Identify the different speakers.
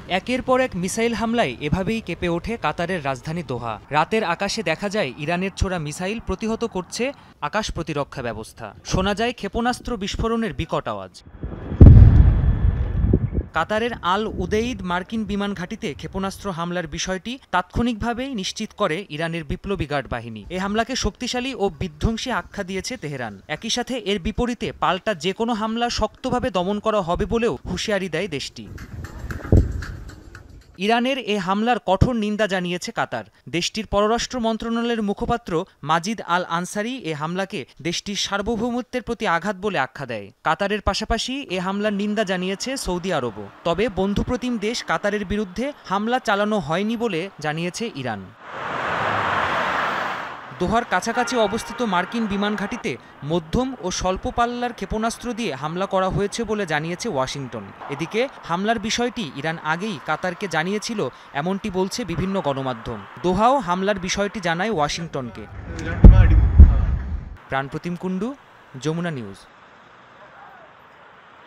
Speaker 1: একের পর এক মিসাইল হামলায় এভাবেই কেঁপে ওঠে কাতারের রাজধানী দোহা। রাতের আকাশে দেখা যায় ইরানের ছোড়া মিসাইল প্রতিহত করছে আকাশ প্রতিরক্ষা ব্যবস্থা। শোনা যায় ক্ষেপণাস্ত্র বিস্ফোরণের বিকট আওয়াজ। কাতারের আল উদেইদ মার্কিন বিমান ঘাঁটিতে ক্ষেপণাস্ত্র হামলার বিষয়টি তাৎক্ষণিকভাবেই নিশ্চিত করে ইরানের বিপ্লবী গার্ড বাহিনী। এ হামলাকে শক্তিশালী ও বিধ্বংসী আখ্যা দিয়েছে তেহরান। একই সাথে এর বিপরীতে পাল্টা যে কোনো হামলা শক্তভাবে দমন করা হবে বলেও হুঁশিয়ারি দেয় দেশটি। ইরানের এ হামলার কঠোর নিন্দা জানিয়েছে কাতার। দেশটির পররাষ্ট্র মন্ত্রণালয়ের মুখপাত্র মাজিদ আল আনসারি এ হামলাকে দেশটির সার্বভৌমত্বের প্রতি আঘাত বলে আখ্যা দেয়। কাতারের পাশাপাশি এ হামলার নিন্দা জানিয়েছে সৌদি আরবও। তবে বন্ধুপ্রতিম দেশ কাতারের বিরুদ্ধে হামলা চালানো হয়নি বলে জানিয়েছে ইরান। দোহার কাছাকাছি অবস্থিত মার্কিন বিমান ঘাঁটিতে মধ্যম ও স্বল্প পাল্লার ক্ষেপণাস্ত্র দিয়ে হামলা করা হয়েছে বলে জানিয়েছে ওয়াশিংটন। এদিকে হামলার বিষয়টি ইরান আগেই কাতারকে জানিয়েছিল, এমনটি বলছে বিভিন্ন গণমাধ্যম। দোহাও হামলার বিষয়টি জানায় ওয়াশিংটনকে। প্রাণপ্রতিম কুণ্ডু, যমুনা নিউজ।